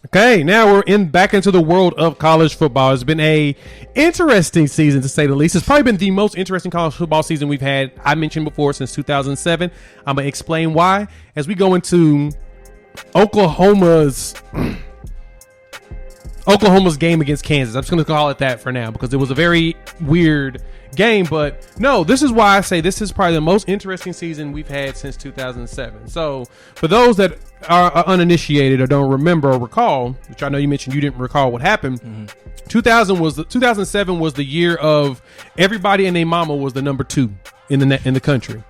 Okay, now we're back into the world of college football. It's been a interesting season, to say the least. It's probably been the most interesting college football season we've had, I mentioned before, since 2007. I'm going to explain why as we go into Oklahoma's game against Kansas. I'm just going to call it that for now because it was a very weird game. But no, this is why I say this is probably the most interesting season we've had since 2007. So for those that are uninitiated or don't remember or recall, which I know you mentioned you didn't recall what happened, 2007 was the year of everybody and their mama was the number 2 in the country.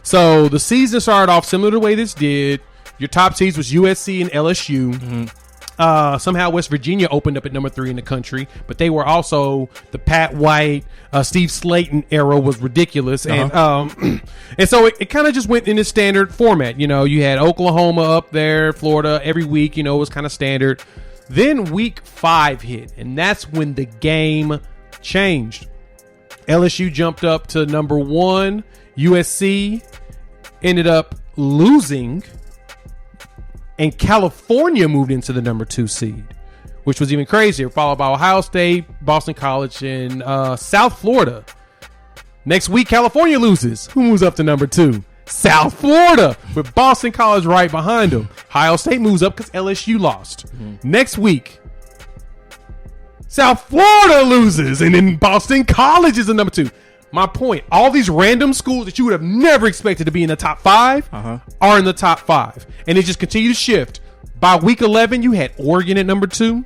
So the season started off similar to the way this did. Your top seeds was USC and LSU. Somehow West Virginia opened up at number 3 in the country, but they were also the Pat White, Steve Slayton era was ridiculous. And so it kind of just went in the standard format. You know, you had Oklahoma up there, Florida every week, it was kind of standard. Then week 5 hit, and that's when the game changed. LSU jumped up to number 1. USC ended up losing, and California moved into the number 2 seed, which was even crazier, followed by Ohio State, Boston College, and South Florida. Next week, California loses. Who moves up to number 2? South Florida, with Boston College right behind them. Ohio State moves up because LSU lost. Next week, South Florida loses, and then Boston College is the number 2. My point, all these random schools that you would have never expected to be in the top 5 are in the top 5. And it just continued to shift. By week 11, you had Oregon at number 2.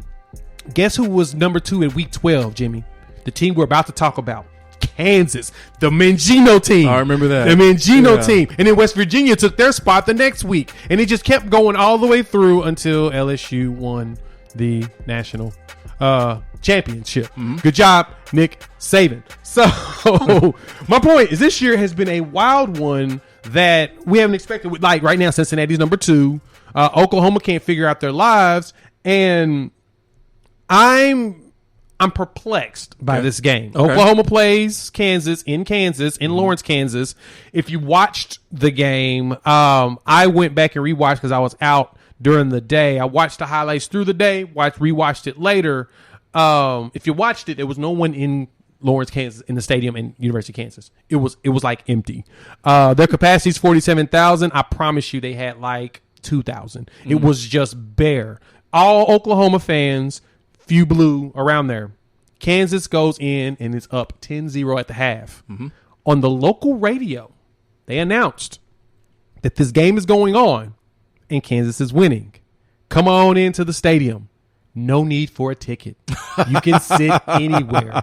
Guess who was number 2 in week 12, Jimmy? The team we're about to talk about. Kansas, the Mangino team. I remember that. The Mangino team. And then West Virginia took their spot the next week. And it just kept going all the way through until LSU won the national championship. Good job, Nick Saban. So my point is this year has been a wild one that we haven't expected. Like right now, Cincinnati's number 2. Oklahoma can't figure out their lives, and I'm perplexed by this game. Oklahoma plays Kansas in Lawrence, Kansas. If you watched the game, I went back and rewatched because I was out during the day. I watched the highlights through the day, rewatched it later. If you watched it, there was no one in Lawrence, Kansas, in the stadium in University of Kansas. It was like empty. Their capacity is 47,000. I promise you they had like 2,000. It was just bare. All Oklahoma fans, few blue around there. Kansas goes in and is up 10-0 at the half. On the local radio, they announced that this game is going on and Kansas is winning. Come on into the stadium. No need for a ticket. You can sit anywhere.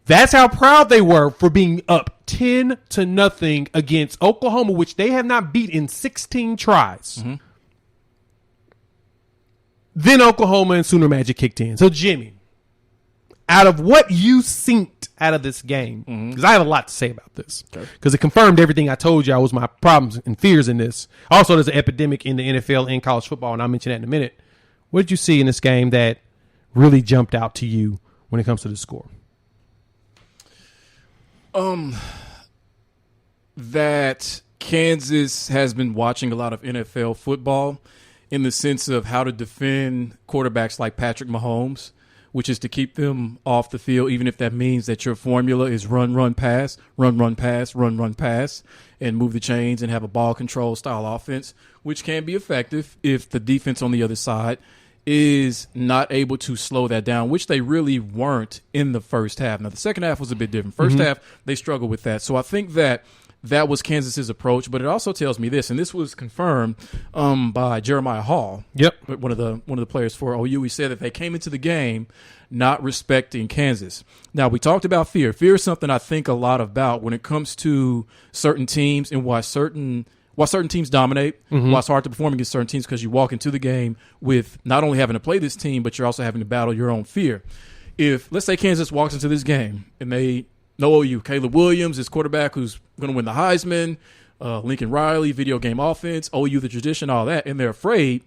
That's how proud they were for being up 10-0 against Oklahoma, which they have not beat in 16 tries. Then Oklahoma and Sooner Magic kicked in. So, Jimmy, out of what you synced out of this game, because I have a lot to say about this, because it confirmed everything I told you was my problems and fears in this. Also, there's an epidemic in the NFL and college football, and I'll mention that in a minute. What did you see in this game that really jumped out to you when it comes to the score? That Kansas has been watching a lot of NFL football in the sense of how to defend quarterbacks like Patrick Mahomes, which is to keep them off the field, even if that means that your formula is run, pass, run, pass, run, pass, and move the chains and have a ball control style offense, which can be effective if the defense on the other side is not able to slow that down, which they really weren't in the first half. Now, the second half was a bit different. First half, they struggled with that. So I think that was Kansas's approach, but it also tells me this, and this was confirmed by Jeremiah Hall, one of the players for OU. He said that they came into the game not respecting Kansas. Now, we talked about fear. Fear is something I think a lot about when it comes to certain teams and why certain teams dominate, why it's hard to perform against certain teams, because you walk into the game with not only having to play this team, but you're also having to battle your own fear. If, let's say, Kansas walks into this game and they know OU, Caleb Williams is quarterback who's going to win the Heisman, Lincoln Riley, video game offense, OU, the tradition, all that, and they're afraid.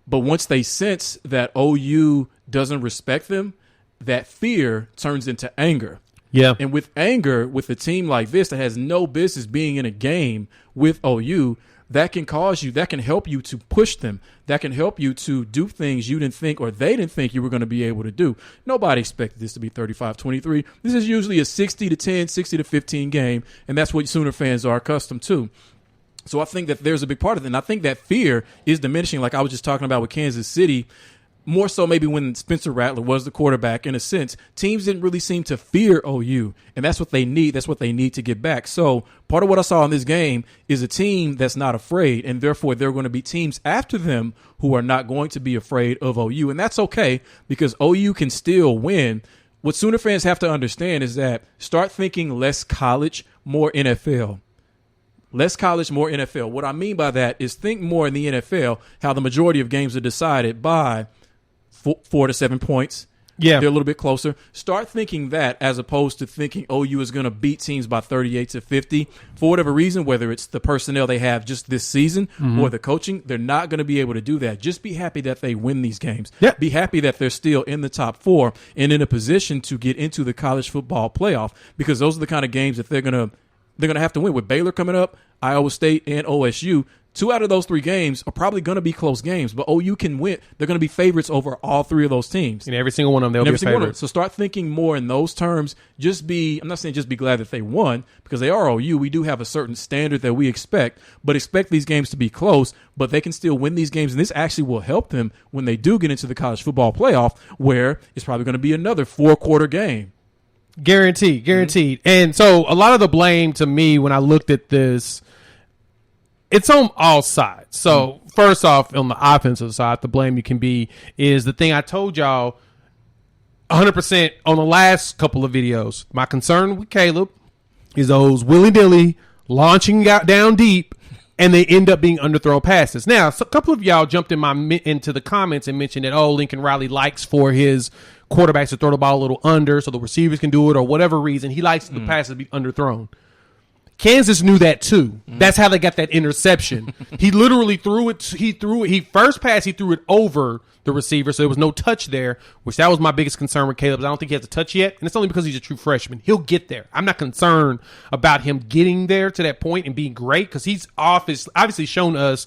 But once they sense that OU doesn't respect them, that fear turns into anger. Yeah. And with anger, with a team like this that has no business being in a game with OU, that can help you to push them. That can help you to do things you didn't think or they didn't think you were going to be able to do. Nobody expected this to be 35-23. This is usually a 60-10, 60-15 game, and that's what Sooner fans are accustomed to. So I think that there's a big part of it, and I think that fear is diminishing, like I was just talking about with Kansas City. More so maybe when Spencer Rattler was the quarterback. In a sense, teams didn't really seem to fear OU, and that's what they need. That's what they need to get back. So part of what I saw in this game is a team that's not afraid, and therefore there are going to be teams after them who are not going to be afraid of OU, and that's okay because OU can still win. What Sooner fans have to understand is that start thinking less college, more NFL. Less college, more NFL. What I mean by that is think more in the NFL, how the majority of games are decided by 4 to 7 points. Yeah. They're a little bit closer. Start thinking that as opposed to thinking OU is going to beat teams by 38 to 50. For whatever reason, whether it's the personnel they have just this season or the coaching, they're not going to be able to do that. Just be happy that they win these games. Yeah. Be happy that they're still in the top 4 and in a position to get into the college football playoff, because those are the kind of games that they're going to have to win. With Baylor coming up, Iowa State, and OSU, 2 out of those 3 games are probably going to be close games, but OU can win. They're going to be favorites over all 3 of those teams. And every single one of them, they'll be a favorite. So start thinking more in those terms. I'm not saying just be glad that they won, because they are OU. We do have a certain standard that we expect, but expect these games to be close, but they can still win these games, and this actually will help them when they do get into the college football playoff, where it's probably going to be another 4-quarter game. Guaranteed. Mm-hmm. And so a lot of the blame to me when I looked at this, it's on all sides. So first off, on the offensive side, the blame you can be is the thing I told y'all 100% on the last couple of videos. My concern with Caleb is those willy-nilly launching out down deep, and they end up being underthrown passes. Now, so a couple of y'all jumped into the comments and mentioned that, Lincoln Riley likes for his quarterbacks to throw the ball a little under so the receivers can do it, or whatever reason. He likes the passes to be underthrown. Kansas knew that too. That's how they got that interception. He literally threw it. He first pass, he threw it over the receiver, so there was no touch there, which that was my biggest concern with Caleb. I don't think he has a touch yet, and it's only because he's a true freshman. He'll get there. I'm not concerned about him getting there to that point and being great, because he's obviously shown us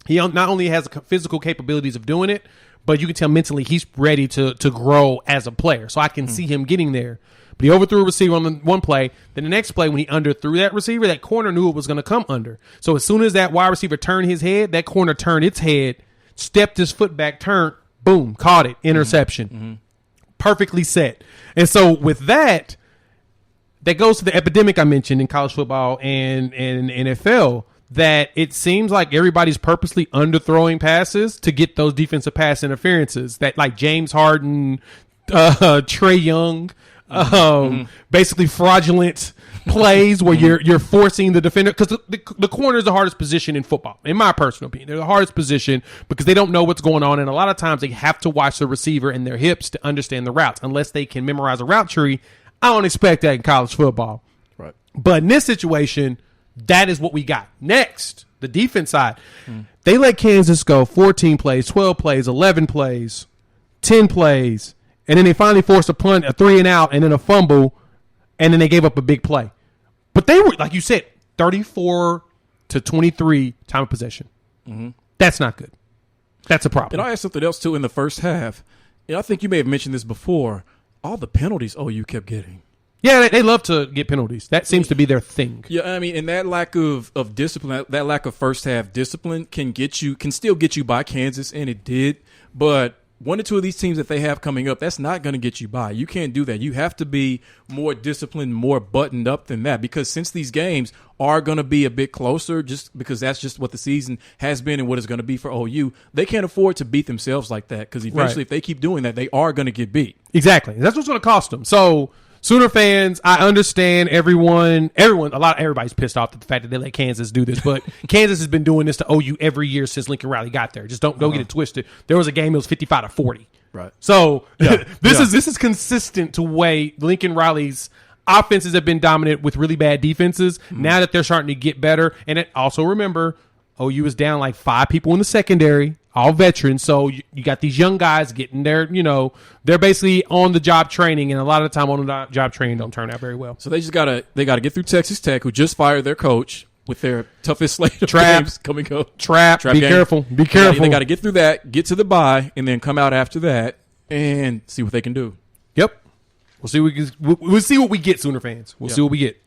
he not only has the physical capabilities of doing it, but you can tell mentally he's ready to grow as a player. So I can see him getting there. But he overthrew a receiver on the one play. Then the next play, when he underthrew that receiver, that corner knew it was going to come under. So as soon as that wide receiver turned his head, that corner turned its head, stepped his foot back, turned, boom, caught it, interception. Perfectly set. And so with that, that goes to the epidemic I mentioned in college football and NFL, that it seems like everybody's purposely underthrowing passes to get those defensive pass interferences. That like James Harden, Trae Young, basically fraudulent plays where you're forcing the defender, because the corner is the hardest position in football, in my personal opinion. They're the hardest position because they don't know what's going on, and a lot of times they have to watch the receiver and their hips to understand the routes. Unless they can memorize a route tree, I don't expect that in college football. Right. But in this situation, that is what we got. Next, the defense side. They let Kansas go 14 plays, 12 plays, 11 plays, 10 plays, and then they finally forced a punt, a 3-and-out, and then a fumble, and then they gave up a big play. But they were, like you said, 34-23 time of possession. That's not good. That's a problem. And I asked something else, too, in the first half. I think you may have mentioned this before. All the penalties OU kept getting. Yeah, they love to get penalties. That seems to be their thing. Yeah, I mean, and that lack of discipline, that lack of first half discipline can still get you by Kansas, and it did. But 1 or 2 of these teams that they have coming up, that's not going to get you by. You can't do that. You have to be more disciplined, more buttoned up than that, because since these games are going to be a bit closer, just because that's just what the season has been and what it's going to be for OU, they can't afford to beat themselves like that, because eventually if they keep doing that, they are going to get beat. Exactly. That's what's going to cost them. So Sooner fans, I understand everybody's pissed off at the fact that they let Kansas do this, but Kansas has been doing this to OU every year since Lincoln Riley got there. Just don't get it twisted. There was a game, it was 55-40. Right. So this is consistent to way Lincoln Riley's offenses have been dominant with really bad defenses. Now that they're starting to get better, and also remember, OU is down like 5 people in the secondary, all veterans. So you got these young guys getting their, they're basically on the job training, and a lot of the time on the job training don't turn out very well. So they got to get through Texas Tech, who just fired their coach. with their toughest slate of Trap. games coming up. Trap. Be game. careful. Be careful. They got to get through that, get to the bye, and then come out after that and see what they can do. Yep. We'll see what we get, Sooner fans. We'll see what we get.